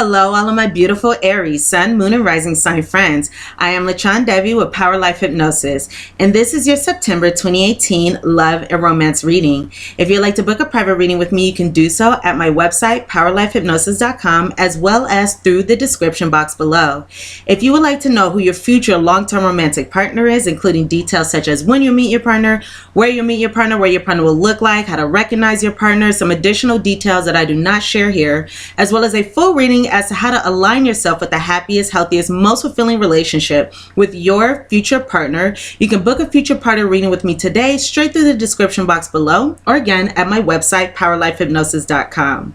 Hello, all of my beautiful Aries, Sun, Moon, and Rising sign friends. I am LaChondevi with Power Life Hypnosis, and this is your September 2018 love and romance reading. If you'd like to book a private reading with me, you can do so at my website, POWERLIFEHYPNOSIS.com, as well as through the description box below. If you would like to know who your future long-term romantic partner is, including details such as when you meet your partner, where you meet your partner, what your partner will look like, how to recognize your partner, some additional details that I do not share here, as well as a full reading as to how to align yourself with the happiest, healthiest, most fulfilling relationship with your future partner. You can book a future partner reading with me today straight through the description box below, or again at my website, PowerLifeHypnosis.com.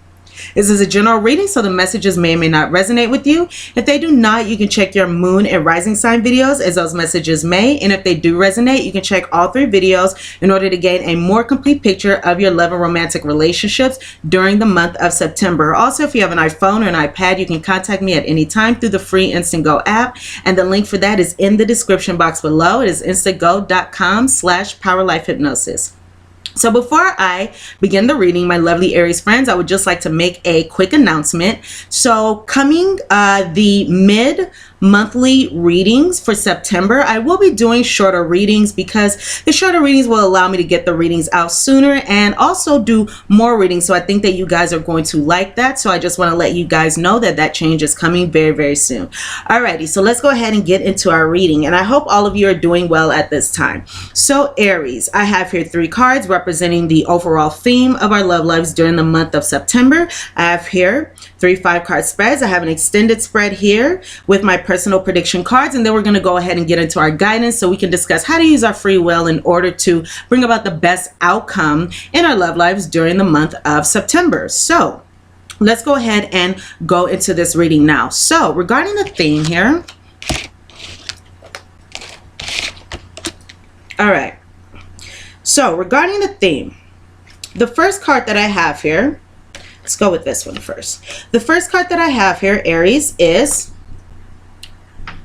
This is a general reading, so the messages may or may not resonate with you. If they do not, you can check your moon and rising sign videos, as those messages may. And if they do resonate, you can check all 3 videos in order to gain a more complete picture of your love and romantic relationships during the month of September. Also, if you have an iPhone or an iPad, you can contact me at any time through the free Instant Go app. And the link for that is in the description box below. It is instantgo.com/powerlifehypnosis. So before I begin the reading, my lovely Aries friends, I would just like to make a quick announcement. So coming the mid-monthly readings for September, I will be doing shorter readings because the shorter readings will allow me to get the readings out sooner and also do more readings. So I think that you guys are going to like that. So I just want to let you guys know that that change is coming very, very soon. Alrighty, so let's go ahead and get into our reading. And I hope all of you are doing well at this time. So Aries, I have here 3 cards representing the overall theme of our love lives during the month of September. I have here 3 5-card spreads. I have an extended spread here with my personal prediction cards, and then we're going to go ahead and get into our guidance so we can discuss how to use our free will in order to bring about the best outcome in our love lives during the month of September. So let's go ahead and go into this reading now. So regarding the theme here, all right. So regarding the theme, the first card that I have here, let's go with this one first. The first card that I have here, Aries, is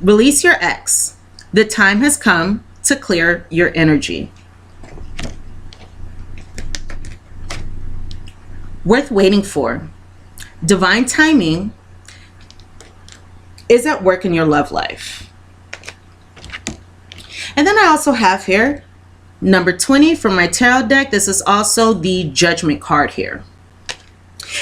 release your ex. The time has come to clear your energy. Worth waiting for. Divine timing is at work in your love life. And then I also have here number 20 from my tarot deck. This is also the Judgment card here.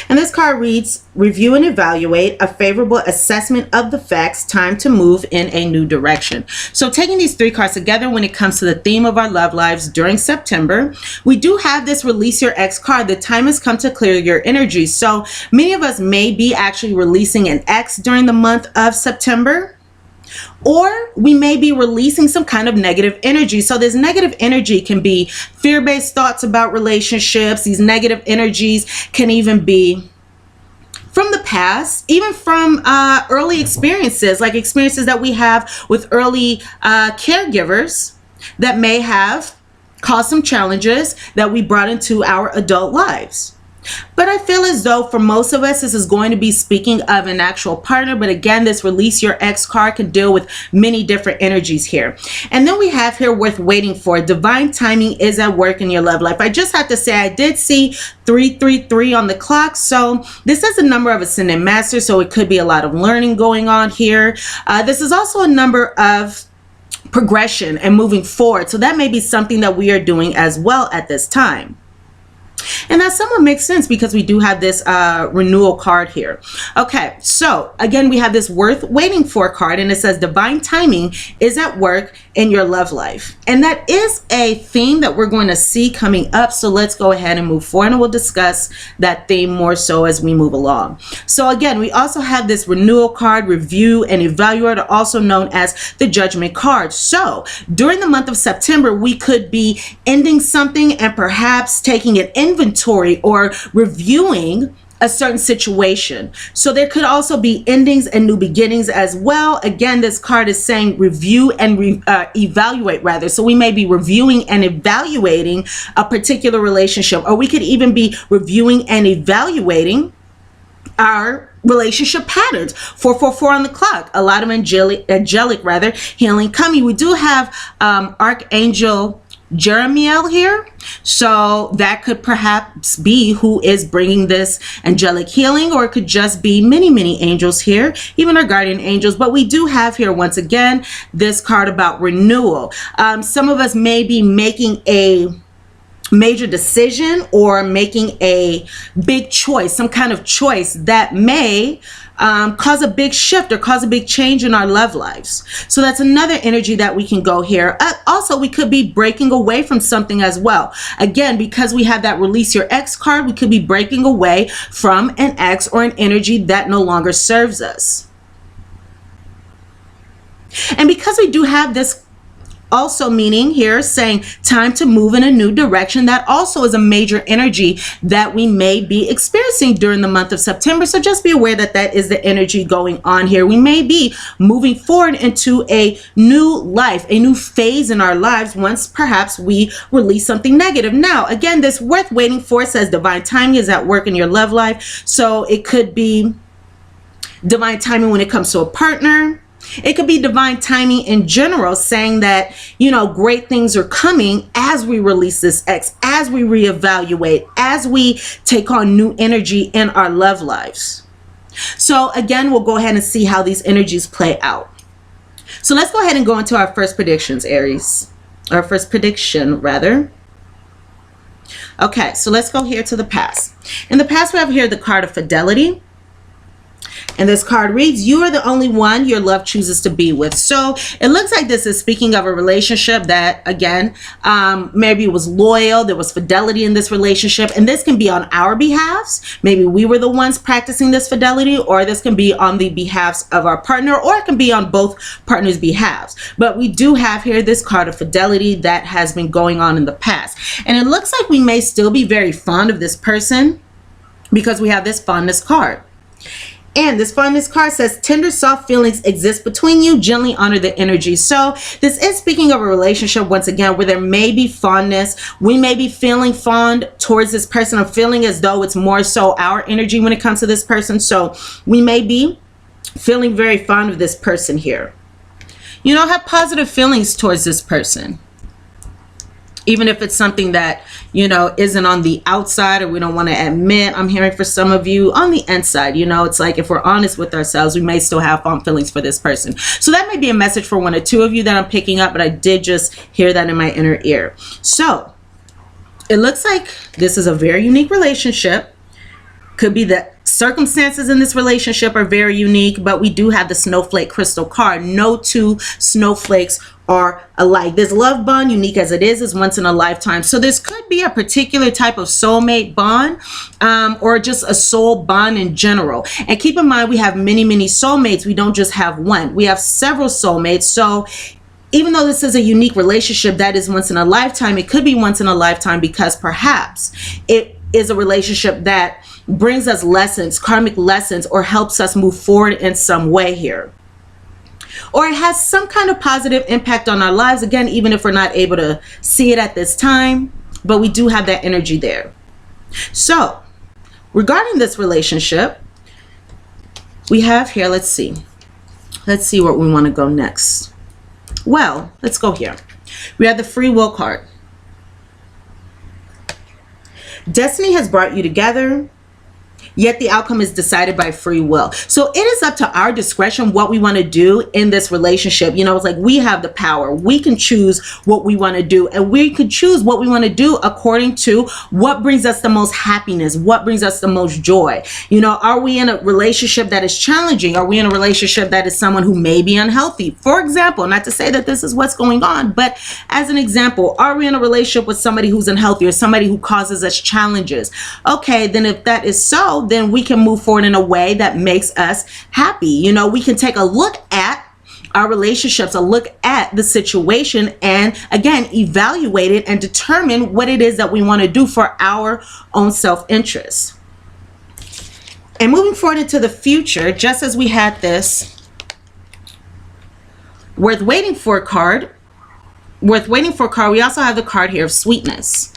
And this card reads, review and evaluate a favorable assessment of the facts, time to move in a new direction. So taking these 3 cards together when it comes to the theme of our love lives during September, we do have this release your ex card. The time has come to clear your energy. So many of us may be actually releasing an ex during the month of September, or we may be releasing some kind of negative energy. So this negative energy can be fear-based thoughts about relationships. These negative energies can even be from the past, even from early experiences, like experiences that we have with early caregivers that may have caused some challenges that we brought into our adult lives. But I feel as though for most of us, this is going to be speaking of an actual partner. But again, this release your ex card can deal with many different energies here. And then we have here worth waiting for. Divine timing is at work in your love life. I just have to say, I did see 333 on the clock. So this is a number of ascendant master. So it could be a lot of learning going on here. This is also a number of progression and moving forward. So that may be something that we are doing as well at this time. And that somewhat makes sense because we do have this renewal card here. Okay, so again, we have this worth waiting for card, and it says divine timing is at work in your love life. And that is a theme that we're going to see coming up. So let's go ahead and move forward, and we'll discuss that theme more so as we move along. So again, we also have this renewal card, review and evaluate, also known as the Judgment card. So during the month of September, we could be ending something and perhaps taking an inventory or reviewing a certain situation. So there could also be endings and new beginnings as well. Again, this card is saying review and evaluate rather. So we may be reviewing and evaluating a particular relationship, or we could even be reviewing and evaluating our relationship patterns. 444 on the clock. A lot of angelic healing coming. We do have Archangel Jeremiel here. So that could perhaps be who is bringing this angelic healing, or it could just be many angels here, even our guardian angels. But we do have here, once again, this card about renewal. Some of us may be making a major decision or making a big choice, some kind of choice that may cause a big shift or cause a big change in our love lives. So that's another energy that we can go here. Also, we could be breaking away from something as well. Again, because we have that release your ex card, we could be breaking away from an ex or an energy that no longer serves us. And because we do have this also meaning here saying time to move in a new direction, that also is a major energy that we may be experiencing during the month of September. So just be aware that that is the energy going on here. We may be moving forward into a new life, a new phase in our lives once perhaps we release something negative. Now, again, this worth waiting for says divine timing is at work in your love life. So it could be divine timing when it comes to a partner. It could be divine timing in general, saying that, you know, great things are coming as we release this ex, as we reevaluate, as we take on new energy in our love lives. So again, we'll go ahead and see how these energies play out. So let's go ahead and go into our first predictions, Aries. Our first prediction, rather. Okay, so let's go here to the past. In the past, we have here the card of fidelity. And this card reads, you are the only one your love chooses to be with. So it looks like this is speaking of a relationship that, again, maybe it was loyal, there was fidelity in this relationship, and this can be on our behalves. Maybe we were the ones practicing this fidelity, or this can be on the behalves of our partner, or it can be on both partners' behalves. But we do have here this card of fidelity that has been going on in the past. And it looks like we may still be very fond of this person because we have this fondness card. And this fondness card says tender, soft feelings exist between you. Gently honor the energy. So this is speaking of a relationship, once again, where there may be fondness. We may be feeling fond towards this person, or feeling as though it's more so our energy when it comes to this person. So we may be feeling very fond of this person here. You know, have positive feelings towards this person. Even if it's something that, you know, isn't on the outside, or we don't want to admit. I'm hearing for some of you on the inside, you know, it's like if we're honest with ourselves, we may still have fond feelings for this person. So that may be a message for one or two of you that I'm picking up, but I did just hear that in my inner ear. So it looks like this is a very unique relationship. Could be that circumstances in this relationship are very unique, but we do have the snowflake crystal card. No two snowflakes are alike. This love bond, unique as it is once in a lifetime. So this could be a particular type of soulmate bond, or just a soul bond in general. And keep in mind, we have many soulmates. We don't just have one. We have several soulmates. So even though this is a unique relationship that is once in a lifetime, it could be once in a lifetime because perhaps it is a relationship that brings us lessons, karmic lessons, or helps us move forward in some way here. Or it has some kind of positive impact on our lives, again, even if we're not able to see it at this time, but we do have that energy there. So regarding this relationship, we have here, let's see where we want to go next. Well, let's go here. We have the free will card. Destiny has brought you together, yet the outcome is decided by free will. So it is up to our discretion what we want to do in this relationship. You know, it's like we have the power. We can choose what we want to do, and we could choose what we want to do according to what brings us the most happiness, what brings us the most joy. You know, are we in a relationship that is challenging? Are we in a relationship that is someone who may be unhealthy? For example, not to say that this is what's going on, but as an example, are we in a relationship with somebody who's unhealthy or somebody who causes us challenges? Okay, then if that is so, then we can move forward in a way that makes us happy. You know, we can take a look at our relationships, a look at the situation, and again, evaluate it and determine what it is that we want to do for our own self-interest. And moving forward into the future, just as we had this worth waiting for card, we also have the card here of sweetness.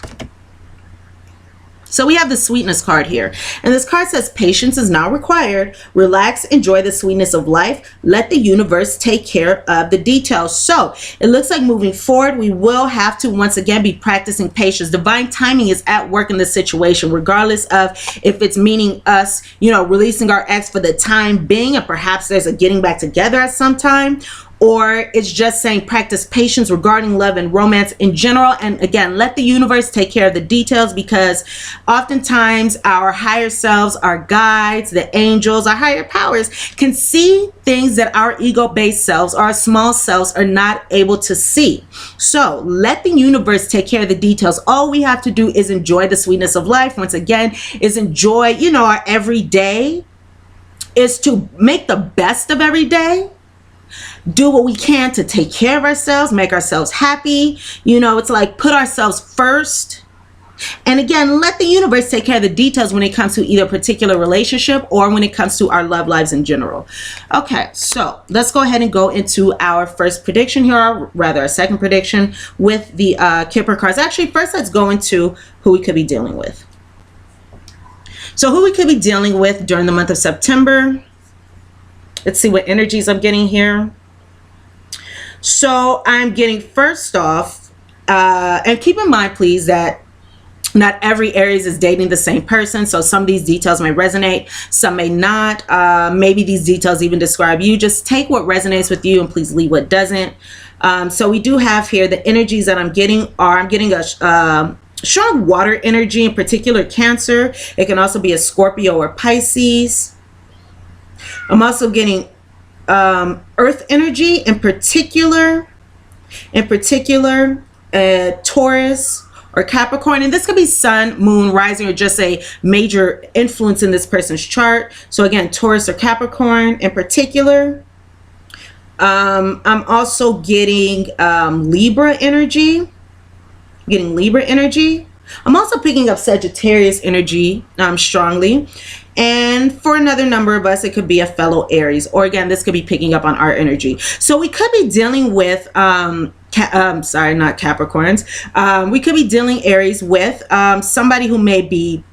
So we have the sweetness card here, and this card says patience is not required. Relax, enjoy the sweetness of life. Let the universe take care of the details. So it looks like moving forward, we will have to once again be practicing patience. Divine timing is at work in this situation, regardless of if it's meaning us, you know, releasing our ex for the time being, and perhaps there's a getting back together at some time, or it's just saying practice patience regarding love and romance in general. And again, let the universe take care of the details, because oftentimes our higher selves, our guides, the angels, our higher powers can see things that our ego-based selves, our small selves, are not able to see. So let the universe take care of the details. All we have to do is enjoy the sweetness of life. Once again, is enjoy, you know, our everyday, is to make the best of every day. Do what we can to take care of ourselves, make ourselves happy. You know, it's like put ourselves first. And again, let the universe take care of the details when it comes to either a particular relationship or when it comes to our love lives in general. Okay, so let's go ahead and go into our first prediction here, or rather a second prediction with the Kipper cards. Actually, first let's go into who we could be dealing with. So who we could be dealing with during the month of September. Let's see what energies I'm getting here. So I'm getting, first off, and keep in mind, please, that not every Aries is dating the same person. So some of these details may resonate, some may not. Maybe these details even describe you. Just take what resonates with you and please leave what doesn't. So we do have here the energies that I'm getting are, I'm getting a strong water energy, in particular Cancer. It can also be a Scorpio or Pisces. I'm also getting earth energy, in particular Taurus or Capricorn, and this could be Sun, Moon, Rising, or just a major influence in this person's chart. So again, Taurus or Capricorn in particular. I'm also getting Libra energy. I'm also picking up Sagittarius energy strongly. And for another number of us, it could be a fellow Aries, or again, this could be picking up on our energy. So we could be dealing with, sorry, not Capricorns. We could be dealing, Aries, with somebody who may be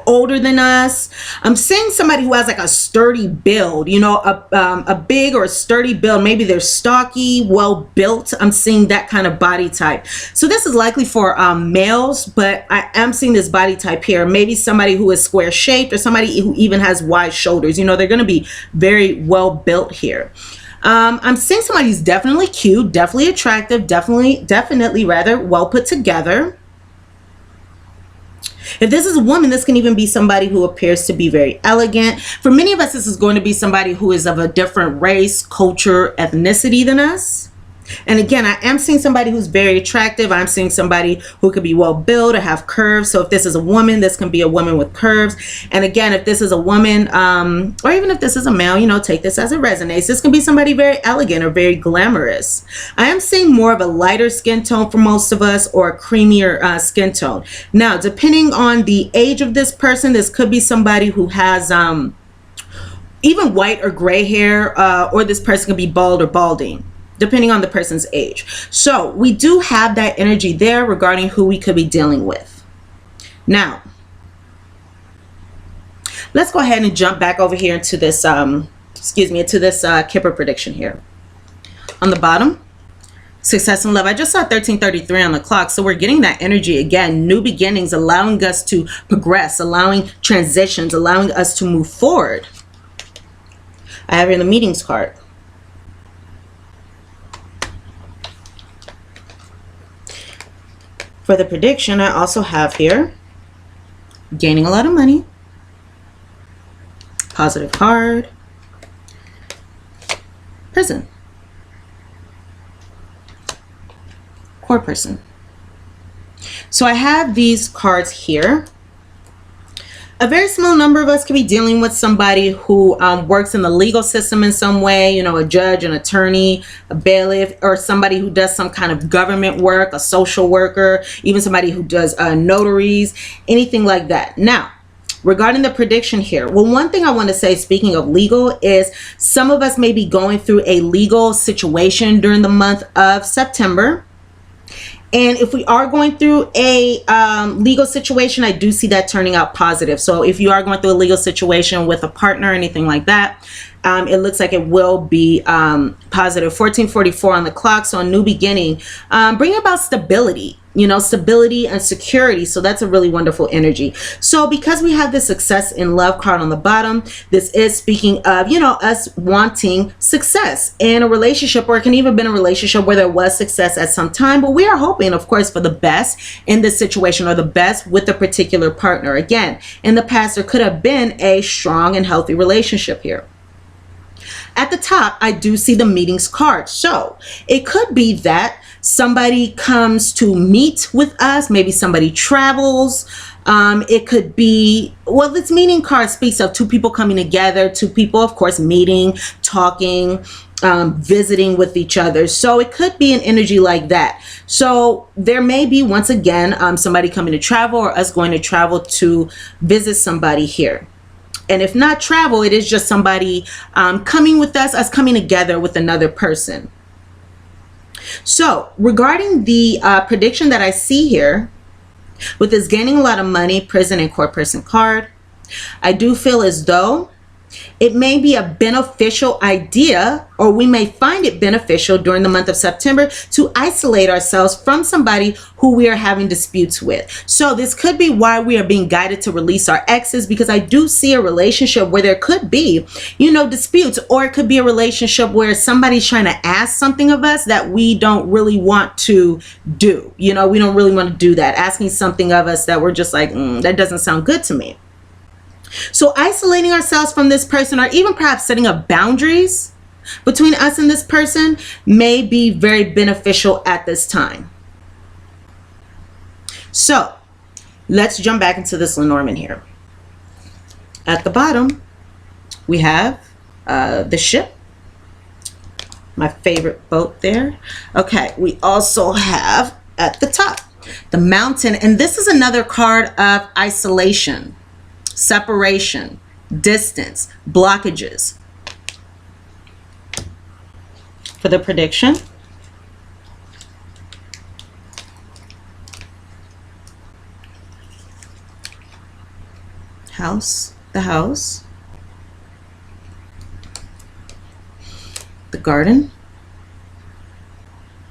older than us. I'm seeing somebody who has like a sturdy build, you know, a big or sturdy build. Maybe they're stocky, well built. I'm seeing that kind of body type. So this is likely for males, but I am seeing this body type here. Maybe somebody who is square shaped, or somebody who even has wide shoulders. You know, they're going to be very well built here. I'm seeing somebody who's definitely cute, definitely attractive, definitely rather well put together. If this is a woman, this can even be somebody who appears to be very elegant. For many of us, this is going to be somebody who is of a different race, culture, ethnicity than us. And again, I am seeing somebody who's very attractive. I'm seeing somebody who could be well built or have curves. So if this is a woman, this can be a woman with curves. And again, if this is a woman, or even if this is a male, you know, take this as it resonates. This can be somebody very elegant or very glamorous. I am seeing more of a lighter skin tone for most of us, or a creamier skin tone. Now, depending on the age of this person, this could be somebody who has even white or gray hair, or this person could be bald or balding, depending on the person's age. So we do have that energy there regarding who we could be dealing with. Now, let's go ahead and jump back over here into this, into this Kipper prediction here. On the bottom, success and love. I just saw 1333 on the clock. So we're getting that energy again, new beginnings, allowing us to progress, allowing transitions, allowing us to move forward. I have here the meetings card. For the prediction, I also have here gaining a lot of money, positive card, prison, core person. So I have these cards here. A very small number of us could be dealing with somebody who works in the legal system in some way, you know, a judge, an attorney, a bailiff, or somebody who does some kind of government work, a social worker, even somebody who does notaries, anything like that. Now, regarding the prediction here, well, one thing I want to say, speaking of legal, is some of us may be going through a legal situation during the month of September. And if we are going through a legal situation, I do see that turning out positive. So if you are going through a legal situation with a partner or anything like that, it looks like it will be positive. 1444 on the clock, so a new beginning. Bring about stability, you know, stability and security. So that's a really wonderful energy. So because we have the success in love card on the bottom, this is speaking of, you know, us wanting success in a relationship, or it can even been a relationship where there was success at some time, but we are hoping, of course, for the best in this situation, or the best with a particular partner. Again, in the past, there could have been a strong and healthy relationship here. At the top, I do see the meetings card. So it could be that somebody comes to meet with us. Maybe somebody travels. It could be, well, this meeting card speaks of two people coming together, two people, of course, meeting, talking, visiting with each other. So it could be an energy like that. So there may be, once again, somebody coming to travel, or us going to travel to visit somebody here. And if not travel, it is just somebody coming with us coming together with another person. So regarding the prediction that I see here, with this gaining a lot of money, prison and court person card, I do feel as though it may be a beneficial idea, or we may find it beneficial during the month of September to isolate ourselves from somebody who we are having disputes with. So this could be why we are being guided to release our exes, because I do see a relationship where there could be, you know, disputes, or it could be a relationship where somebody's trying to ask something of us that we don't really want to do. You know, we don't really want to do that, asking something of us that we're just like, that doesn't sound good to me. So isolating ourselves from this person, or even perhaps setting up boundaries between us and this person, may be very beneficial at this time. So let's jump back into this Lenormand here. At the bottom, we have the ship, my favorite boat there. Okay, we also have at the top the mountain, and this is another card of isolation, separation, distance, blockages. For the prediction, the house, the garden,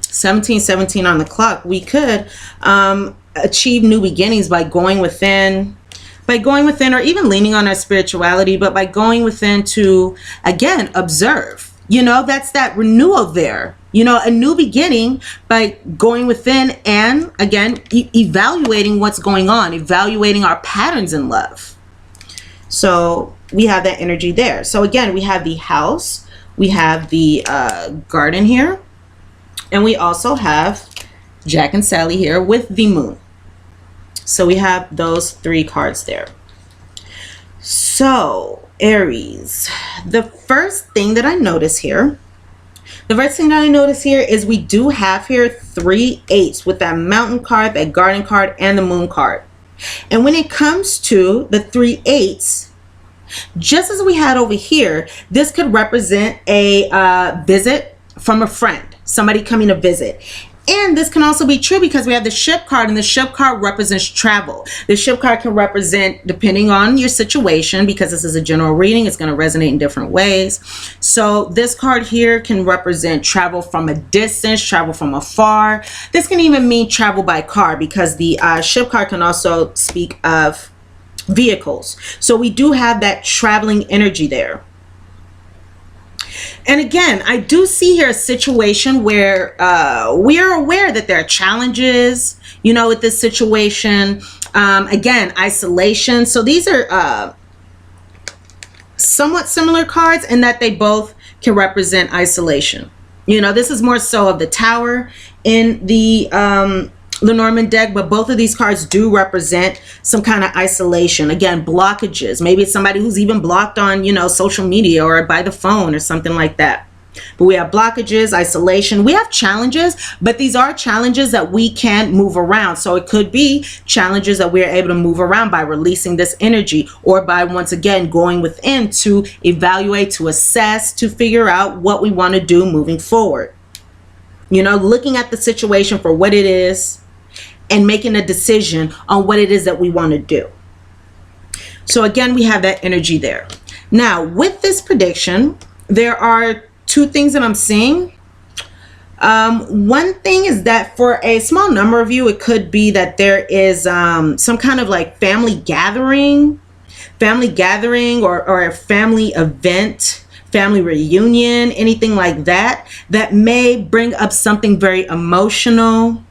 1717 on the clock. We could achieve new beginnings by going within, or even leaning on our spirituality, but by going within to, again, observe. You know, that's that renewal there. You know, a new beginning by going within and, again, evaluating what's going on, evaluating our patterns in love. So we have that energy there. So again, we have the house, we have the garden here, and we also have Jack and Sally here with the moon. So we have those three cards there. So Aries, the first thing that I notice here is we do have here 3 8s with that mountain card, that garden card, and the moon card. And when it comes to the 3 8s, just as we had over here, this could represent a visit from a friend, somebody coming to visit. And this can also be true because we have the ship card, and the ship card represents travel. The ship card can represent, depending on your situation, because this is a general reading, it's going to resonate in different ways. So this card here can represent travel from a distance, travel from afar. This can even mean travel by car, because the ship card can also speak of vehicles. So we do have that traveling energy there. And again, I do see here a situation where we are aware that there are challenges, you know, with this situation. Again, isolation. So these are somewhat similar cards in that they both can represent isolation. You know, this is more so of the Tower in the Lenormand deck, but both of these cards do represent some kind of isolation. Again, blockages. Maybe it's somebody who's even blocked on, you know, social media or by the phone or something like that. But we have blockages, isolation. We have challenges, but these are challenges that we can move around. So it could be challenges that we're able to move around by releasing this energy, or by, once again, going within to evaluate, to assess, to figure out what we want to do moving forward. You know, looking at the situation for what it is and making a decision on what it is that we want to do. So again, we have that energy there. Now, with this prediction, there are two things that I'm seeing. One thing is that for a small number of you, it could be that there is some kind of like family gathering or a family event, family reunion, anything like that, that may bring up something very emotional,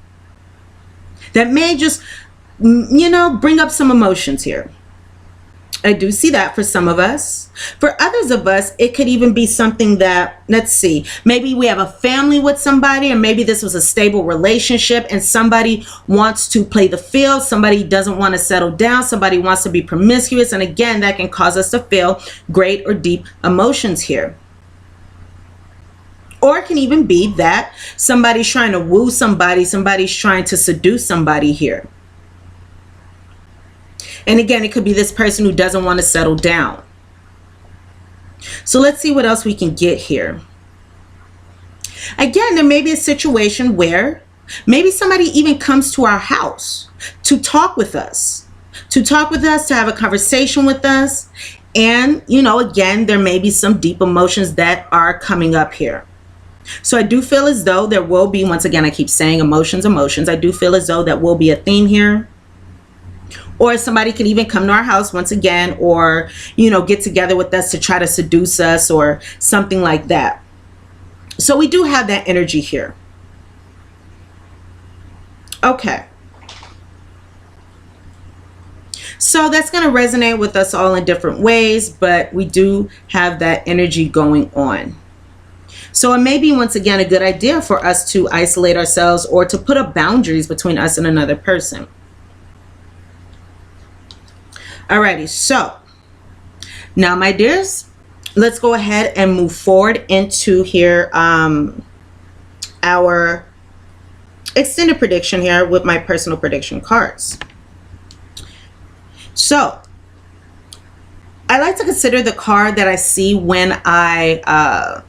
that may just, you know, bring up some emotions here. I do see that for some of us. For others of us, it could even be something that, let's see, maybe we have a family with somebody, or maybe this was a stable relationship and somebody wants to play the field, somebody doesn't want to settle down, somebody wants to be promiscuous, and again, that can cause us to feel great or deep emotions here. Or it can even be that somebody's trying to woo somebody, somebody's trying to seduce somebody here. And again, it could be this person who doesn't want to settle down. So let's see what else we can get here. Again, there may be a situation where maybe somebody even comes to our house to talk with us, to have a conversation with us. And, you know, again, there may be some deep emotions that are coming up here. So I do feel as though there will be, once again, I keep saying emotions. I do feel as though that will be a theme here. Or somebody could even come to our house once again, or, you know, get together with us to try to seduce us or something like that. So we do have that energy here. Okay. So that's going to resonate with us all in different ways, but we do have that energy going on. So it may be, once again, a good idea for us to isolate ourselves or to put up boundaries between us and another person. Alrighty, so now, my dears, let's go ahead and move forward into here our extended prediction here with my personal prediction cards. So I like to consider the card that I see when I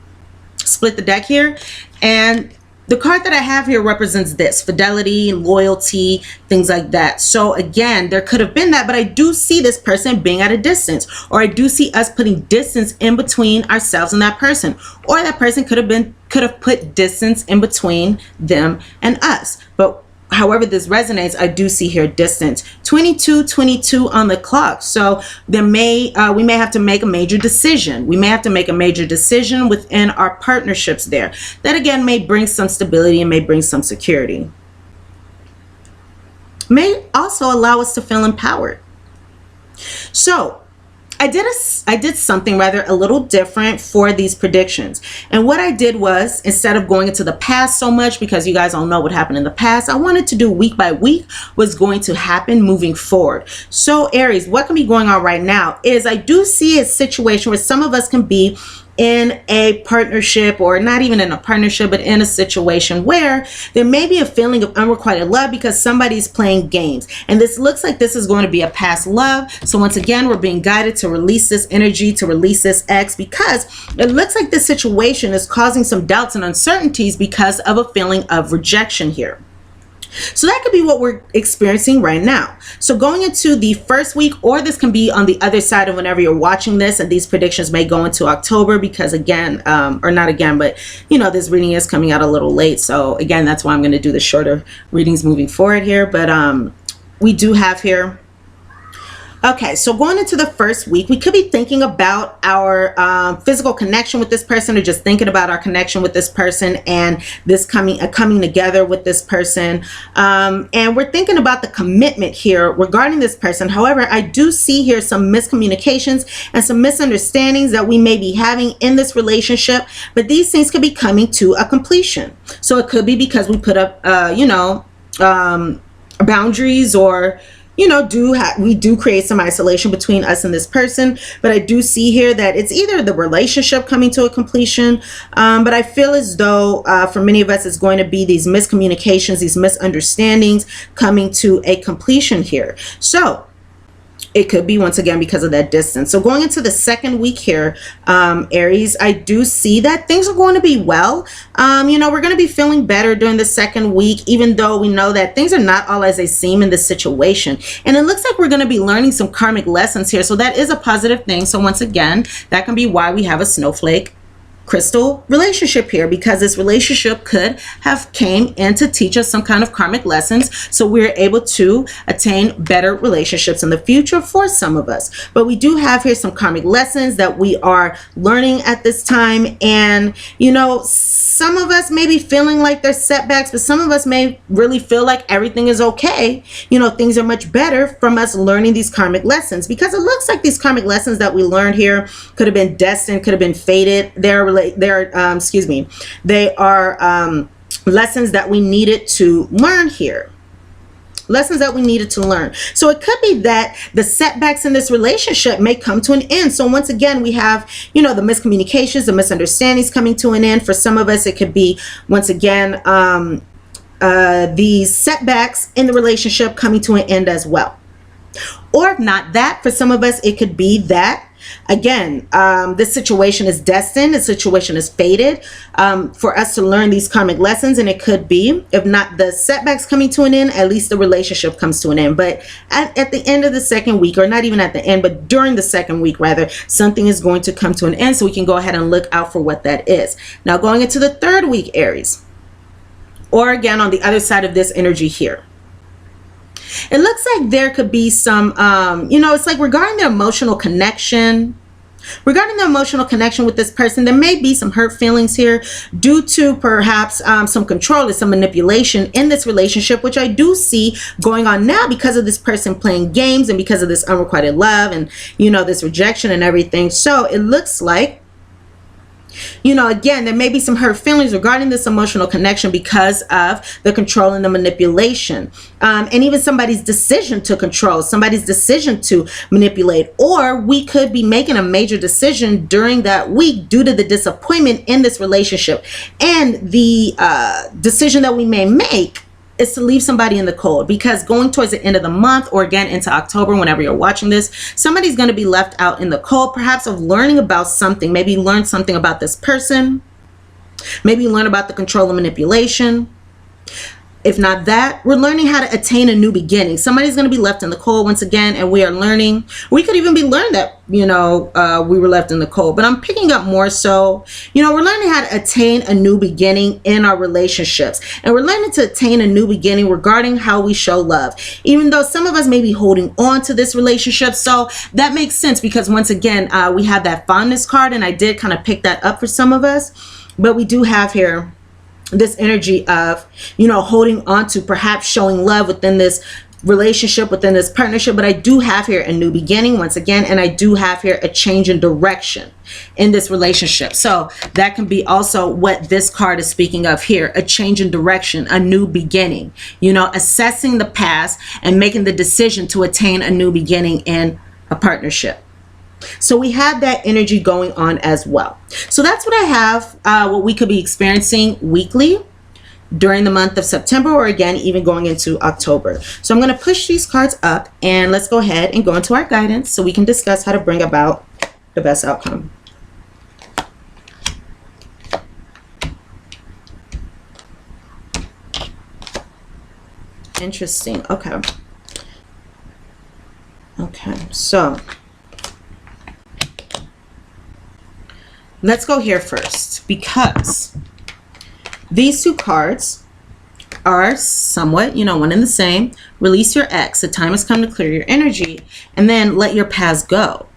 split the deck here, and the card that I have here represents this: fidelity, loyalty, things like that. So again, there could have been that, but I do see this person being at a distance, or I do see us putting distance in between ourselves and that person, or that person could have put distance in between them and us. But however this resonates, I do see here distance. 22:22 on the clock. So we may have to make a major decision. We may have to make a major decision within our partnerships there. That again may bring some stability and may bring some security. May also allow us to feel empowered. So I did something rather a little different for these predictions. And what I did was, instead of going into the past so much, because you guys all know what happened in the past, I wanted to do week by week what's going to happen moving forward. So Aries, what can be going on right now is I do see a situation where some of us can be in a partnership, or not even in a partnership, but in a situation where there may be a feeling of unrequited love because somebody's playing games. And this looks like this is going to be a past love. So once again, we're being guided to release this energy, to release this X, because it looks like this situation is causing some doubts and uncertainties because of a feeling of rejection here. So that could be what we're experiencing right now. So going into the first week, or this can be on the other side of whenever you're watching this, and these predictions may go into October because again, or not again, but you know, this reading is coming out a little late. So again, that's why I'm going to do the shorter readings moving forward here. But we do have here, okay, so going into the first week, we could be thinking about our physical connection with this person, or just thinking about our connection with this person and this coming together with this person. And we're thinking about the commitment here regarding this person. However, I do see here some miscommunications and some misunderstandings that we may be having in this relationship, but these things could be coming to a completion. So it could be because we put up, boundaries, or you know, we do create some isolation between us and this person. But I do see here that it's either the relationship coming to a completion, but I feel as though for many of us, it's going to be these miscommunications, these misunderstandings coming to a completion here. So It could be, once again, because of that distance. So going into the second week here, Aries, I do see that things are going to be well. You know, we're going to be feeling better during the second week, even though we know that things are not all as they seem in this situation. And it looks like we're going to be learning some karmic lessons here. So that is a positive thing. So once again, that can be why we have a snowflake crystal relationship here, because this relationship could have came in to teach us some kind of karmic lessons, so we're able to attain better relationships in the future for some of us. But we do have here some karmic lessons that we are learning at this time, and you know, some of us may be feeling like there's setbacks, but some of us may really feel like everything is okay. You know, things are much better from us learning these karmic lessons, because it looks like these karmic lessons that we learned here could have been destined, could have been fated. They are lessons that we needed to learn here. Lessons that we needed to learn. So it could be that the setbacks in this relationship may come to an end. So once again, we have, you know, the miscommunications, the misunderstandings coming to an end. For some of us, it could be, once again, the setbacks in the relationship coming to an end as well. Or if not that, for some of us, it could be that, again, this situation is destined, the situation is fated for us to learn these karmic lessons. And it could be, if not the setbacks coming to an end, at least the relationship comes to an end. But at the end of the second week, or not even at the end, but during the second week rather, something is going to come to an end. So we can go ahead and look out for what that is. Now going into the third week, Aries, or again on the other side of this energy here, it looks like there could be some, you know, it's like regarding the emotional connection. Regarding the emotional connection with this person, there may be some hurt feelings here due to perhaps some control or some manipulation in this relationship, which I do see going on now because of this person playing games and because of this unrequited love and, you know, this rejection and everything. So it looks like, you know, again, there may be some hurt feelings regarding this emotional connection because of the control and the manipulation, and even somebody's decision to control, somebody's decision to manipulate. Or we could be making a major decision during that week due to the disappointment in this relationship, and the decision that we may make is to leave somebody in the cold, because going towards the end of the month, or again into October, whenever you're watching this, somebody's going to be left out in the cold, perhaps of learning about something. Maybe learn something about this person, maybe learn about the control and manipulation. If not that, we're learning how to attain a new beginning. Somebody's going to be left in the cold once again, and we are learning. We could even be learned that, you know, we were left in the cold. But I'm picking up more so, you know, we're learning how to attain a new beginning in our relationships. And we're learning to attain a new beginning regarding how we show love. Even though some of us may be holding on to this relationship. So that makes sense, because once again, we have that fondness card, and I did kind of pick that up for some of us. But we do have here this energy of, you know, holding on to, perhaps showing love within this relationship, within this partnership. But I do have here a new beginning once again, and I do have here a change in direction in this relationship. So that can be also what this card is speaking of here, a change in direction, a new beginning, you know, assessing the past and making the decision to attain a new beginning in a partnership. So we have that energy going on as well. So that's what I have, what we could be experiencing weekly during the month of September, or again, even going into October. So I'm going to push these cards up, and let's go ahead and go into our guidance so we can discuss how to bring about the best outcome. Interesting. Okay. Okay. So let's go here first, because these two cards are somewhat, you know, one and the same. Release your ex. The time has come to clear your energy, and then let your past go.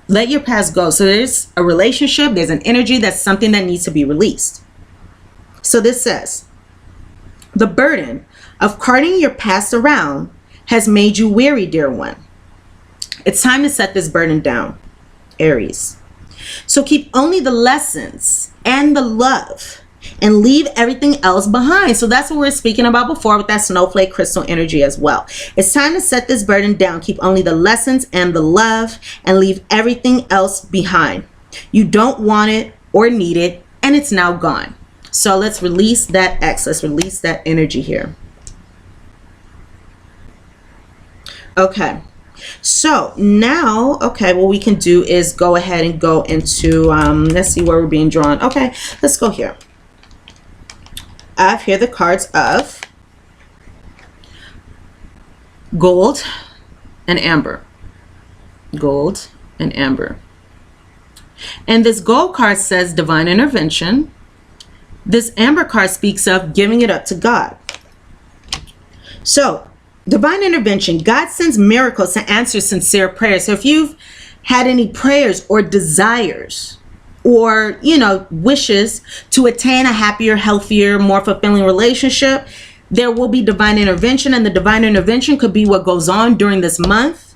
Let your past go. So there's a relationship, there's an energy, that's something that needs to be released. So this says, the burden of carting your past around has made you weary, dear one. It's time to set this burden down, Aries. So keep only the lessons and the love, and leave everything else behind. So that's what we were speaking about before with that snowflake crystal energy as well. It's time to set this burden down. Keep only the lessons and the love, and leave everything else behind. You don't want it or need it, and it's now gone. So let's release that X. Let's release that energy here. Okay. So now, okay, what we can do is go ahead and go into, let's see where we're being drawn. Okay, let's go here. I have here the cards of gold and amber. Gold and amber. And this gold card says divine intervention. This amber card speaks of giving it up to God. So, divine intervention, God sends miracles to answer sincere prayers. So if you've had any prayers or desires or, you know, wishes to attain a happier, healthier, more fulfilling relationship, there will be divine intervention. And the divine intervention could be what goes on during this month.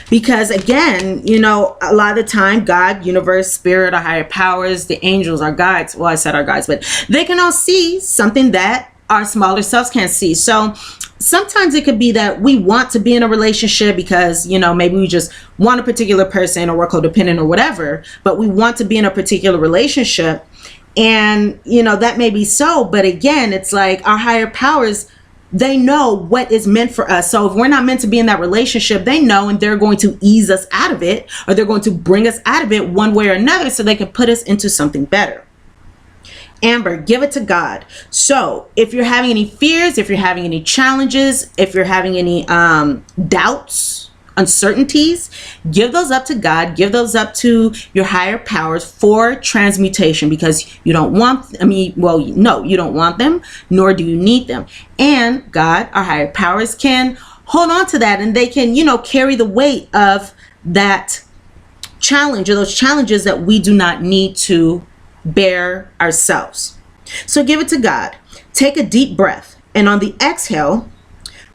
Because again, you know, a lot of the time, God, universe, spirit, our higher powers, the angels, our guides, well, I said our guides, but they can all see something that our smaller selves can't see. So sometimes it could be that we want to be in a relationship because, you know, maybe we just want a particular person or we're codependent or whatever, but we want to be in a particular relationship. And, you know, that may be so. But again, it's like our higher powers, they know what is meant for us. So if we're not meant to be in that relationship, they know, and they're going to ease us out of it, or they're going to bring us out of it one way or another so they can put us into something better. Amber, give it to God. So if you're having any fears, if you're having any challenges, if you're having any doubts, uncertainties, give those up to God. Give those up to your higher powers for transmutation, because you don't want, no, you don't want them, nor do you need them. And God, our higher powers, can hold on to that, and they can, you know, carry the weight of that challenge, or those challenges that we do not need to bear ourselves. So give it to God. Take a deep breath, and on the exhale,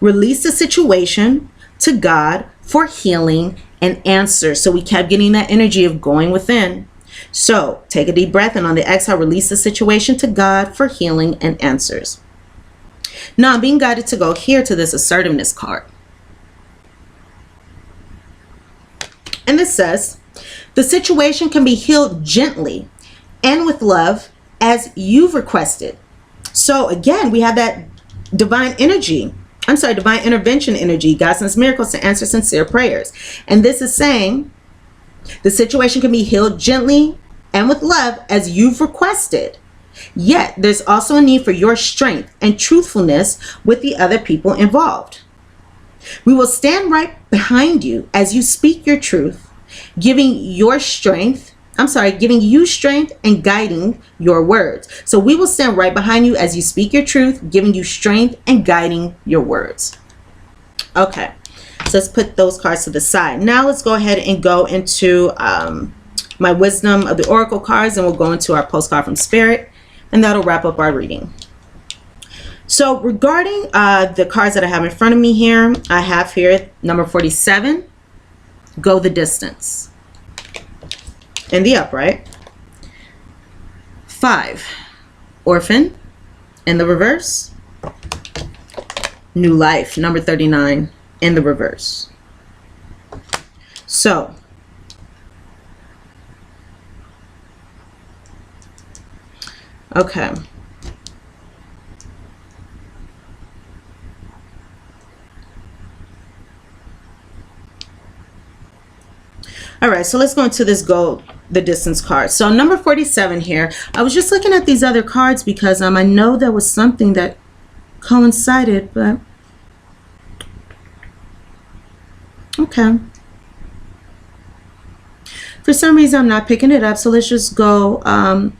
release the situation to God for healing and answer. So we kept getting that energy of going within. So take a deep breath, and on the exhale, release the situation to God for healing and answers. Now I'm being guided to go here to this assertiveness card. And this says, the situation can be healed gently and with love as you've requested. So again, we have that divine intervention energy. God sends miracles to answer sincere prayers. And this is saying the situation can be healed gently and with love as you've requested. Yet there's also a need for your strength and truthfulness with the other people involved. We will stand right behind you as you speak your truth, giving you strength and guiding your words. So we will stand right behind you as you speak your truth, giving you strength and guiding your words. Okay, so let's put those cards to the side. Now let's go ahead and go into my wisdom of the oracle cards, and we'll go into our postcard from Spirit, and that'll wrap up our reading. So regarding the cards that I have in front of me here, I have here number 47, go the distance. In the upright. 5, orphan. In the reverse. New life, number 39, in the reverse. So, okay. All right, so let's go into this go the distance card. So number 47 here, I was just looking at these other cards because I know there was something that coincided, but okay. For some reason, I'm not picking it up, so let's just go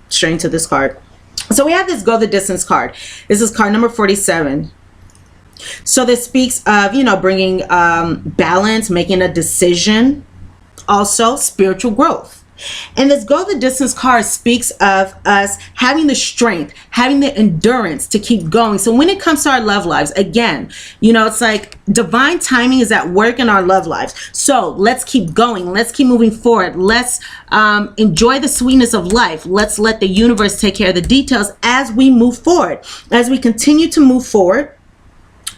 straight into this card. So we have this go the distance card. This is card number 47. So this speaks of, you know, bringing balance, making a decision, also spiritual growth. And this go the distance card speaks of us having the strength, having the endurance to keep going. So when it comes to our love lives, again, you know, it's like divine timing is at work in our love lives. So let's keep going. Let's keep moving forward. Let's enjoy the sweetness of life. Let's let the universe take care of the details as we move forward. As we continue to move forward,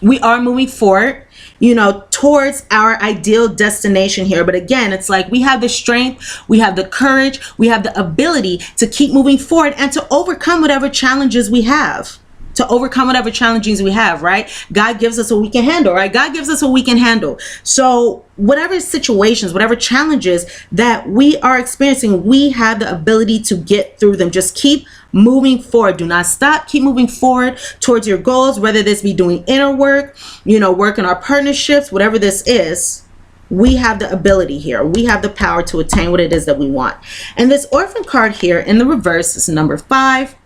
we are moving forward, you know, towards our ideal destination here. But again, it's like we have the strength, we have the courage, we have the ability to keep moving forward and to overcome whatever challenges we have. to overcome whatever challenges we have, right? God gives us what we can handle, right? God gives us what we can handle. So whatever situations, whatever challenges that we are experiencing, we have the ability to get through them. Just keep moving forward. Do not stop. Keep moving forward towards your goals, whether this be doing inner work, work in our partnerships, whatever this is. We have the ability here. We have the power to attain what it is that we want. And this orphan card here in the reverse is number 5.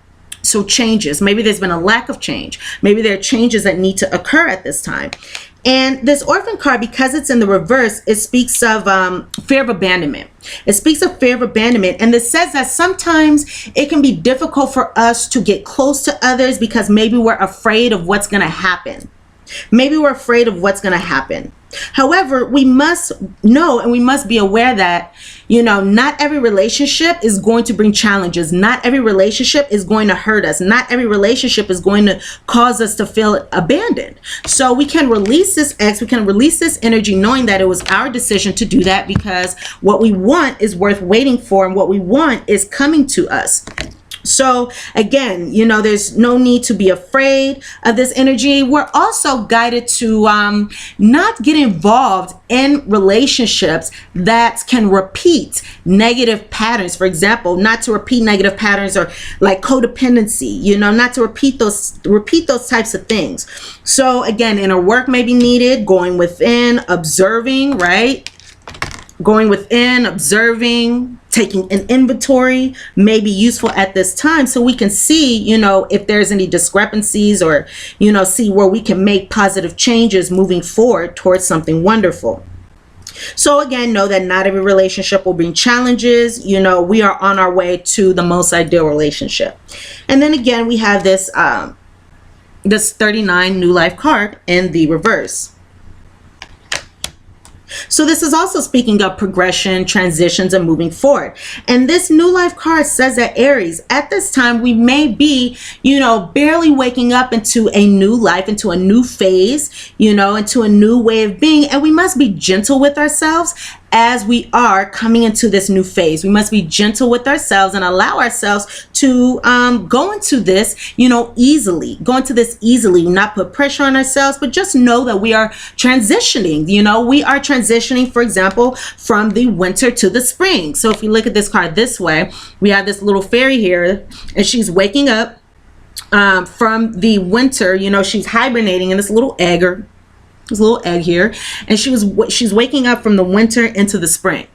So changes, maybe there's been a lack of change. Maybe there are changes that need to occur at this time. And this orphan card, because it's in the reverse, it speaks of fear of abandonment. It speaks of fear of abandonment. And this says that sometimes it can be difficult for us to get close to others because maybe we're afraid of what's going to happen. Maybe we're afraid of what's going to happen. However, we must know and we must be aware that, not every relationship is going to bring challenges. Not every relationship is going to hurt us. Not every relationship is going to cause us to feel abandoned. So we can release this we can release this energy knowing that it was our decision to do that, because what we want is worth waiting for and what we want is coming to us. So again, there's no need to be afraid of this energy. We're also guided to not get involved in relationships that can repeat negative patterns. For example, not to repeat negative patterns or like codependency, not to repeat those types of things. So again, inner work may be needed, going within, observing, right? Going within, observing, taking an inventory may be useful at this time, so we can see, if there's any discrepancies or, see where we can make positive changes moving forward towards something wonderful. So again, know that not every relationship will bring challenges. We are on our way to the most ideal relationship. And then again, we have this, this 39 New Life card in the reverse. So this is also speaking of progression, transitions, and moving forward. And this New Life card says that Aries, at this time, we may be, barely waking up into a new life, into a new phase, into a new way of being. And we must be gentle with ourselves as we are coming into this new phase. We must be gentle with ourselves and allow ourselves to go into this, easily, not put pressure on ourselves, but just know that we are transitioning. We are transitioning, for example, from the winter to the spring. So if you look at this card this way, we have this little fairy here, and she's waking up from the winter. She's hibernating in this little egg, or this little egg here, and she's waking up from the winter into the spring.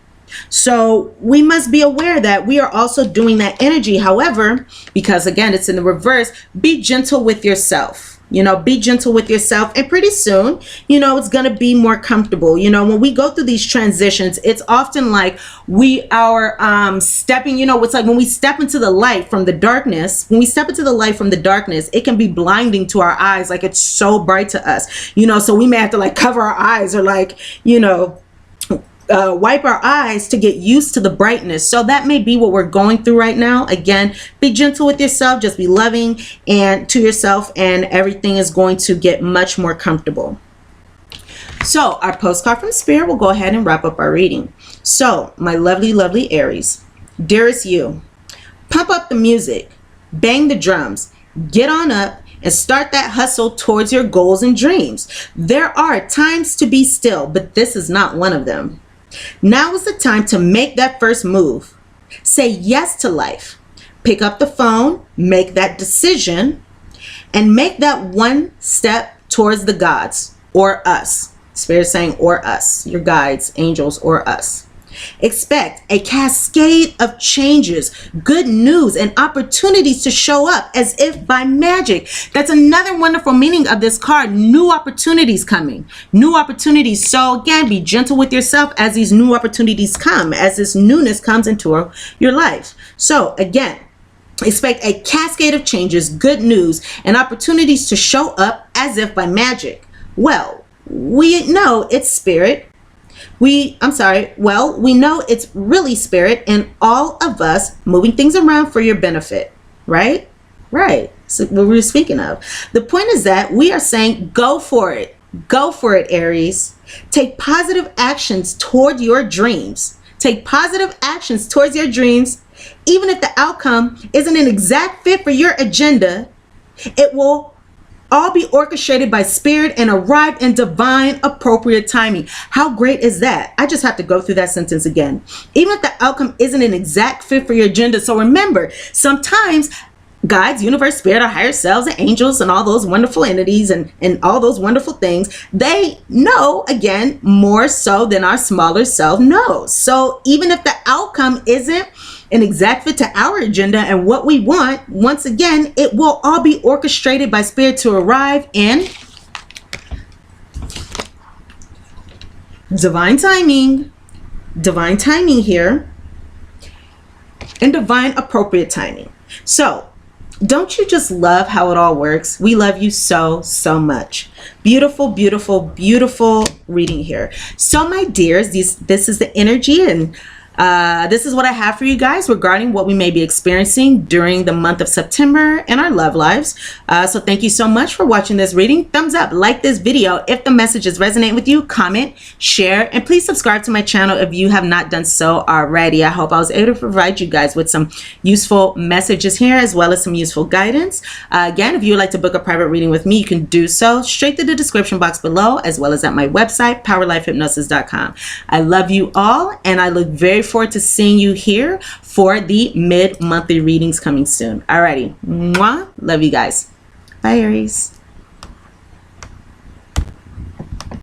So we must be aware that we are also doing that energy. However, because again, it's in the reverse, be gentle with yourself. Be gentle with yourself, and pretty soon, it's going to be more comfortable. When we go through these transitions, it's often like we are stepping, it's like when we step into the light from the darkness, it can be blinding to our eyes. Like, it's so bright to us, so we may have to like cover our eyes or like, wipe our eyes to get used to the brightness. So that may be what we're going through right now. Again, be gentle with yourself, just be loving and to yourself, and everything is going to get much more comfortable. So our postcard from Spirit will go ahead and wrap up our reading. So my lovely, lovely Aries, dearest you, pump up the music, bang the drums, get on up, and start that hustle towards your goals and dreams. There are times to be still, but this is not one of them. Now is the time to make that first move. Say yes to life. Pick up the phone, make that decision, and make that one step towards the gods, or us. Spirit saying, or us, your guides, angels, or us. Expect a cascade of changes, good news, and opportunities to show up as if by magic. That's another wonderful meaning of this card. New opportunities coming. New opportunities. So again, be gentle with yourself as these new opportunities come, as this newness comes into your life. So again, expect a cascade of changes, good news, and opportunities to show up as if by magic. Well, we know it's Spirit. We know it's really Spirit and all of us moving things around for your benefit, right? Right. So what we were speaking of. The point is that we are saying, go for it. Go for it, Aries. Take positive actions toward your dreams. Take positive actions towards your dreams. Even if the outcome isn't an exact fit for your agenda, It will all be orchestrated by spirit and arrive in divine appropriate timing. How great is that? I just have to go through that sentence again. Even if the outcome isn't an exact fit for your agenda. So remember, sometimes guides, universe, spirit, our higher selves, and angels, and all those wonderful entities and all those wonderful things, they know, again, more so than our smaller self knows. So even if the outcome isn't an exact fit to our agenda and what we want, once again, it will all be orchestrated by spirit to arrive in divine timing here, and divine appropriate timing. So don't you just love how it all works? We love you so, so much. Beautiful, beautiful, beautiful reading here. So my dears, this is the energy, and this is what I have for you guys regarding what we may be experiencing during the month of September in our love lives. So thank you so much for watching this reading. Thumbs up, like this video if the messages resonate with you, comment, share, and please subscribe to my channel if you have not done so already. I hope I was able to provide you guys with some useful messages here as well as some useful guidance. Again, if you would like to book a private reading with me, you can do so straight to the description box below as well as at my website, POWERLIFEHYPNOSIS.com. I love you all, and I look very forward to seeing you here for the mid-monthly readings coming soon. Alrighty, mwah, love you guys. Bye, Aries.